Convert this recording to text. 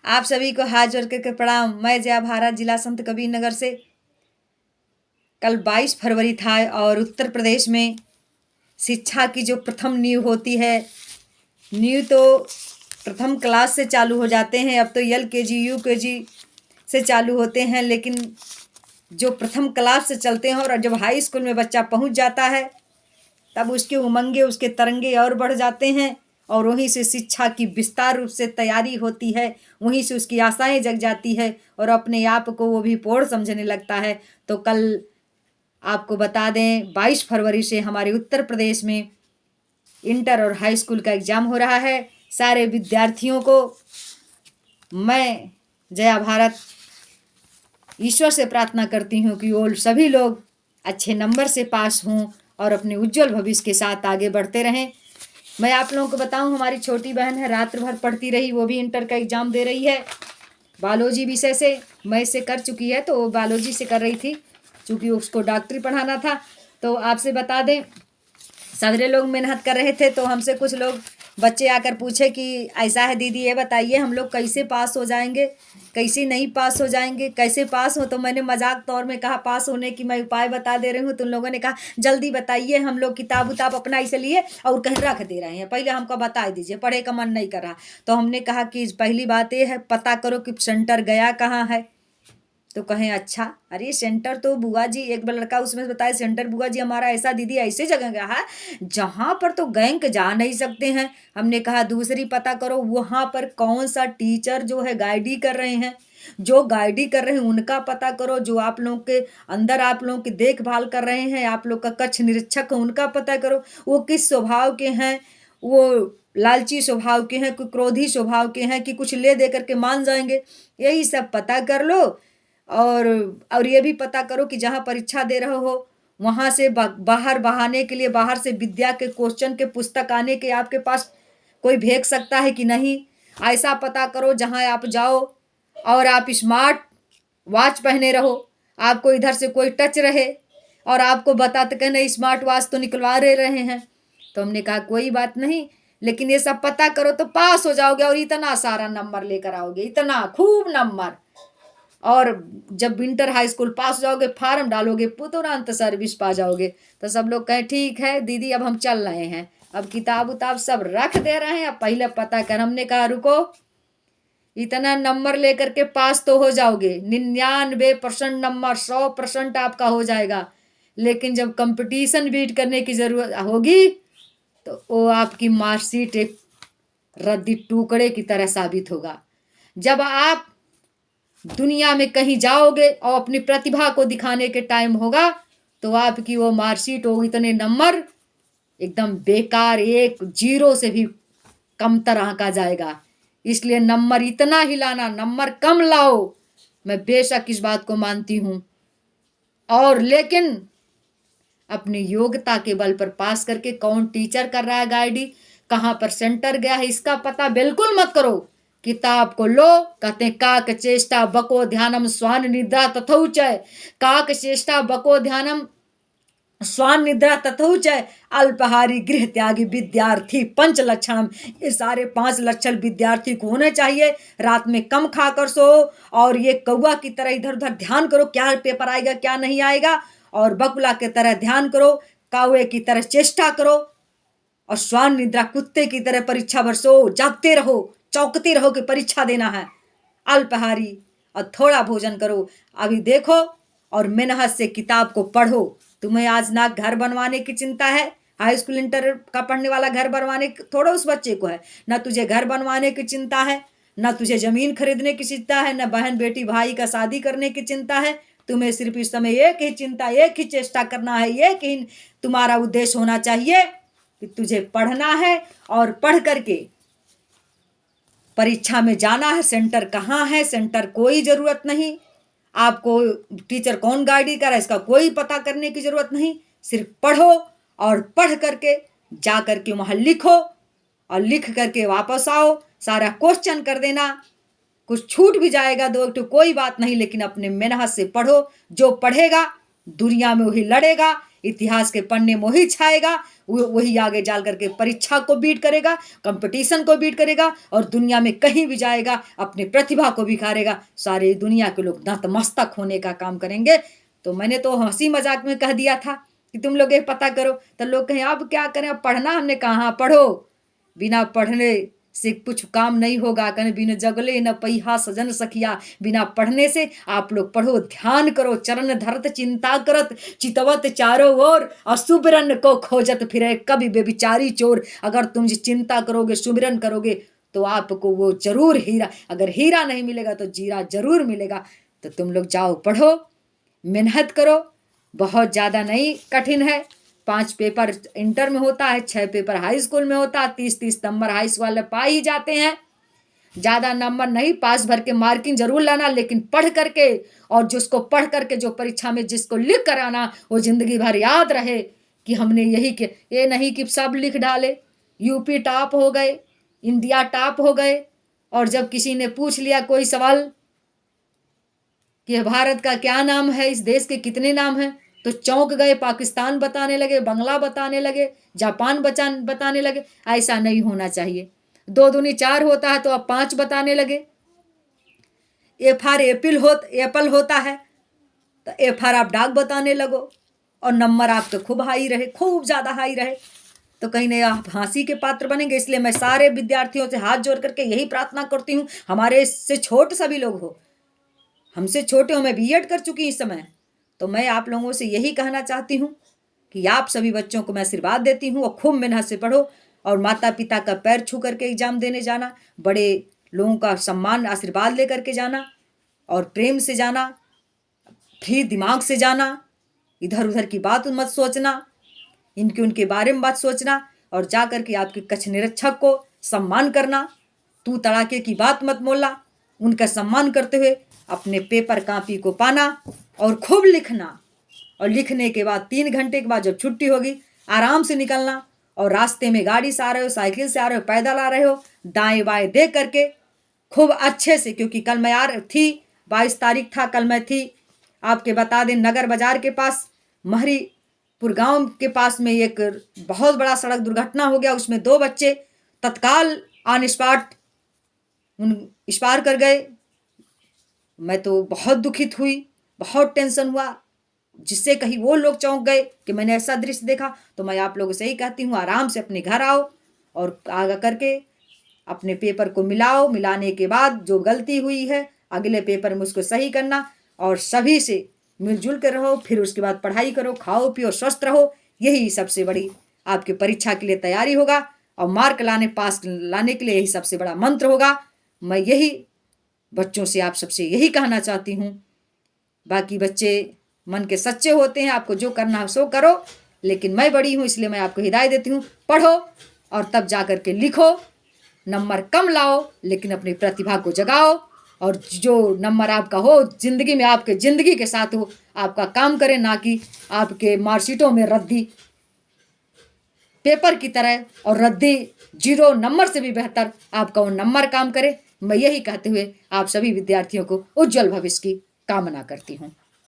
आप सभी को हाथ जोड़ करके प्रणाम। मैं जया भारत, जिला संत कबीर नगर से। कल 22 फरवरी था और उत्तर प्रदेश में शिक्षा की जो प्रथम नींव होती है, नींव तो प्रथम क्लास से चालू हो जाते हैं। अब तो LKG UKG से चालू होते हैं, लेकिन जो प्रथम क्लास से चलते हैं और जब हाई स्कूल में बच्चा पहुंच जाता है तब उसके उमंगे, उसके तरंगे और बढ़ जाते हैं और वहीं से शिक्षा की विस्तार रूप से तैयारी होती है, वहीं से उसकी आशाएं जग जाती है और अपने आप को वो भी पूर्ण समझने लगता है। तो कल आपको बता दें 22 फरवरी से हमारे उत्तर प्रदेश में इंटर और हाई स्कूल का एग्ज़ाम हो रहा है। सारे विद्यार्थियों को मैं जया भारत ईश्वर से प्रार्थना करती हूँ कि वो सभी लोग अच्छे नंबर से पास हों और अपने उज्जवल भविष्य के साथ आगे बढ़ते रहें। मैं आप लोगों को बताऊं, हमारी छोटी बहन है, रात भर पढ़ती रही, वो भी इंटर का एग्ज़ाम दे रही है। बायोलॉजी विषय से मैथ से कर चुकी है, तो वो बायोलॉजी से कर रही थी, चूँकि उसको डॉक्टरी पढ़ाना था। तो आपसे बता दें, सारे लोग मेहनत कर रहे थे, तो हमसे कुछ लोग बच्चे आकर पूछे कि ऐसा है दीदी, ये बताइए हम लोग कैसे पास हो जाएंगे, कैसे नहीं पास हो जाएंगे, कैसे पास हो। तो मैंने मजाक तौर में कहा पास होने की मैं उपाय बता दे रही हूँ। तो उन लोगों ने कहा जल्दी बताइए, हम लोग किताब उताब अपना इसलिए और कहीं रख दे रहे हैं, पहले हमको बता दीजिए, पढ़े का मन नहीं कर रहा। तो हमने कहा कि पहली बात ये है, पता करो कि सेंटर गया कहाँ है। तो कहें अच्छा, अरे सेंटर तो बुआ जी, एक लड़का उसमें बताया सेंटर बुआ जी हमारा ऐसा दीदी ऐसे जगह गया है जहाँ पर तो गैंग जा नहीं सकते हैं। हमने कहा दूसरी पता करो वहाँ पर कौन सा टीचर जो है गाइडी कर रहे हैं, जो गाइडी कर रहे हैं उनका पता करो, जो आप लोगों के अंदर आप लोगों की देखभाल कर रहे हैं, आप लोग का कक्ष निरीक्षक है उनका पता करो, वो किस स्वभाव के हैं, वो लालची स्वभाव के हैं, कोई क्रोधी स्वभाव के हैं कि कुछ ले दे करके मान जाएंगे। यही सब पता कर लो और ये भी पता करो कि जहाँ परीक्षा दे रहे हो वहाँ से बाहर बहाने के लिए, बाहर से विद्या के क्वेश्चन के पुस्तक आने के आपके पास कोई भेज सकता है कि नहीं, ऐसा पता करो। जहाँ आप जाओ और आप स्मार्ट वॉच पहने रहो, आपको इधर से कोई टच रहे और आपको बताते कि नहीं स्मार्ट वॉच तो निकलवा रहे हैं। तो हमने कहा कोई बात नहीं, लेकिन ये सब पता करो तो पास हो जाओगे और इतना सारा नंबर लेकर आओगे, इतना खूब नंबर। और जब इंटर हाई स्कूल पास हो जाओगे, फार्म डालोगे, तुरंत सर्विस पा जाओगे। तो सब लोग कहें ठीक है दीदी अब हम चल रहे हैं, अब किताब उताब सब रख दे रहे हैं, अब पहले पता कर। हमने कहा रुको, इतना नंबर लेकर के पास तो हो जाओगे, 99% नंबर, 100% आपका हो जाएगा, लेकिन जब कंपटीशन बीट करने की जरूरत होगी तो वो आपकी मार्कशीट एक रद्दी टुकड़े की तरह साबित होगा। जब आप दुनिया में कहीं जाओगे और अपनी प्रतिभा को दिखाने के टाइम होगा तो आपकी वो मार्कशीट हो इतने नंबर एकदम बेकार, एक जीरो से भी कम तरह का जाएगा। इसलिए नंबर इतना ही लाना, नंबर कम लाओ, मैं बेशक इस बात को मानती हूँ, और लेकिन अपनी योग्यता के बल पर पास करके कौन टीचर कर रहा है गाइडी, कहाँ पर सेंटर गया है, इसका पता बिल्कुल मत करो। किताब को लो, कहते हैं काक चेष्टा बको ध्यानम स्वान निद्रा तथौच, काक चेष्टा बको ध्यानम स्वान निद्रा तथौच, अल्पहारी गृह त्यागी विद्यार्थी पंच लक्षणम। ये सारे 5 लक्षण विद्यार्थी को होने चाहिए। रात में कम खाकर सो और ये कौवा की तरह इधर उधर ध्यान करो क्या पेपर आएगा क्या नहीं आएगा, और बकुला की तरह ध्यान करो, कौवे की तरह चेष्टा करो, और स्वान निद्रा कुत्ते की तरह परीक्षा बरसो, जागते रहो, चौकते रहो कि परीक्षा देना है। अल्पहारी और थोड़ा भोजन करो। अभी देखो और मेहनत से किताब को पढ़ो। तुम्हें आज ना घर बनवाने की चिंता है, हाई स्कूल इंटर का पढ़ने वाला घर बनवाने थोड़ा उस बच्चे को है, ना तुझे घर बनवाने की चिंता है, ना तुझे जमीन खरीदने की चिंता है, ना बहन बेटी भाई का शादी करने की चिंता है। तुम्हें सिर्फ इस समय एक ही चिंता, एक ही चेष्टा करना है, एक ही तुम्हारा उद्देश्य होना चाहिए कि तुझे पढ़ना है और पढ़ करके परीक्षा में जाना है। सेंटर कहाँ है, सेंटर कोई ज़रूरत नहीं, आपको टीचर कौन गाइड कर रहा है इसका कोई पता करने की ज़रूरत नहीं। सिर्फ पढ़ो और पढ़ करके जा करके वहाँ लिखो और लिख करके वापस आओ, सारा क्वेश्चन कर देना। कुछ छूट भी जाएगा दो तो कोई बात नहीं, लेकिन अपने मेहनत से पढ़ो। जो पढ़ेगा दुनिया में वही लड़ेगा। इतिहास के पन्ने में वही छाएगा, वही आगे जा करके परीक्षा को बीट करेगा, कंपटीशन को बीट करेगा और दुनिया में कहीं भी जाएगा अपनी प्रतिभा को बिखारेगा। सारी दुनिया के लोग नतमस्तक होने का काम करेंगे। तो मैंने तो हंसी मजाक में कह दिया था कि तुम लोग ये पता करो, तो लोग कहें अब क्या करें, अब पढ़ना। हमने कहा पढ़ो, बिना पढ़ने से कुछ काम नहीं होगा। कहने बिन जगले न पहिया सजन सखिया, बिना पढ़ने से आप लोग पढ़ो, ध्यान करो, चरण धरत चिंता करत, चितवत चारों ओर, और सुमिरन को खोजत फिरे कभी बेबिचारी चोर। अगर तुम चिंता करोगे, सुमिरन करोगे तो आपको वो जरूर हीरा, अगर हीरा नहीं मिलेगा तो जीरा जरूर मिलेगा। तो तुम लोग जाओ पढ़ो, मेहनत करो, बहुत ज़्यादा नहीं कठिन है। 5 पेपर इंटर में होता है, 6 पेपर हाई स्कूल में होता है, 30-30 नंबर हाई स्कूल वाले पा ही जाते हैं। ज़्यादा नंबर नहीं, पास भर के मार्किंग जरूर लाना, लेकिन पढ़ करके, और जिसको पढ़ करके जो परीक्षा में जिसको लिख कर आना, वो जिंदगी भर याद रहे कि हमने यही के। ये नहीं कि सब लिख डाले, यूपी टॉप हो गए, इंडिया टॉप हो गए, और जब किसी ने पूछ लिया कोई सवाल कि भारत का क्या नाम है, इस देश के कितने नाम हैं, तो चौंक गए, पाकिस्तान बताने लगे, बांग्ला बताने लगे, जापान बताने लगे। ऐसा नहीं होना चाहिए। 2 दूनी 4 होता है तो अब 5 बताने लगे। ए फॉर एप्पल होता है तो ए फॉर आप डॉग बताने लगो, और नंबर आपके खूब हाई रहे, खूब ज़्यादा हाई रहे, तो कहीं नहीं आप हंसी के पात्र बनेंगे। इसलिए मैं सारे विद्यार्थियों से हाथ जोड़ करके यही प्रार्थना करती हूँ, हमारे से छोटे सभी लोग हो, हमसे छोटे हो, मैं बीएड कर चुकी इस समय, तो मैं आप लोगों से यही कहना चाहती हूँ कि आप सभी बच्चों को मैं आशीर्वाद देती हूँ, और खूब मेहनत से पढ़ो, और माता पिता का पैर छू करके एग्जाम देने जाना, बड़े लोगों का सम्मान आशीर्वाद ले करके जाना, और प्रेम से जाना, फ्री दिमाग से जाना, इधर उधर की बात मत सोचना, इनके उनके बारे में बात सोचना, और जा करके आपके कक्ष निरीक्षक को सम्मान करना, तू तड़ाके की बात मत बोलना, उनका सम्मान करते हुए अपने पेपर कापी को पाना और खूब लिखना। और लिखने के बाद 3 घंटे के बाद जब छुट्टी होगी आराम से निकलना, और रास्ते में गाड़ी से आ रहे हो, साइकिल से आ रहे हो, पैदल आ रहे हो, दाएं बाएं देख करके खूब अच्छे से, क्योंकि कल मैं यार थी, 22 तारीख था, कल मैं थी आपके बता दें नगर बाजार के पास, महरीपुर गांव के पास में एक बहुत बड़ा सड़क दुर्घटना हो गया। उसमें 2 बच्चे तत्काल ऑन स्पॉट एक्सपायर कर गए। मैं तो बहुत दुखित हुई, बहुत टेंशन हुआ, जिससे कहीं वो लोग चौंक गए कि मैंने ऐसा दृश्य देखा। तो मैं आप लोगों से यही कहती हूँ, आराम से अपने घर आओ और आगे करके अपने पेपर को मिलाओ, मिलाने के बाद जो गलती हुई है अगले पेपर में उसको सही करना, और सभी से मिलजुल कर रहो, फिर उसके बाद पढ़ाई करो, खाओ पियो, स्वस्थ रहो। यही सबसे बड़ी आपके परीक्षा के लिए तैयारी होगा, और मार्क लाने, पास लाने के लिए यही सबसे बड़ा मंत्र होगा। मैं यही बच्चों से आप सबसे यही कहना चाहती हूँ। बाकी बच्चे मन के सच्चे होते हैं, आपको जो करना है सो करो, लेकिन मैं बड़ी हूँ इसलिए मैं आपको हिदायत देती हूँ, पढ़ो और तब जा कर के लिखो, नंबर कम लाओ लेकिन अपनी प्रतिभा को जगाओ, और जो नंबर आपका हो जिंदगी में, आपके जिंदगी के साथ हो, आपका काम करे, ना कि आपके मार्कशीटों में रद्दी पेपर की तरह, और रद्दी 0 नंबर से भी बेहतर आपका वो नंबर काम करे। मैं यही कहते हुए आप सभी विद्यार्थियों को उज्जवल भविष्य की कामना करती हूँ।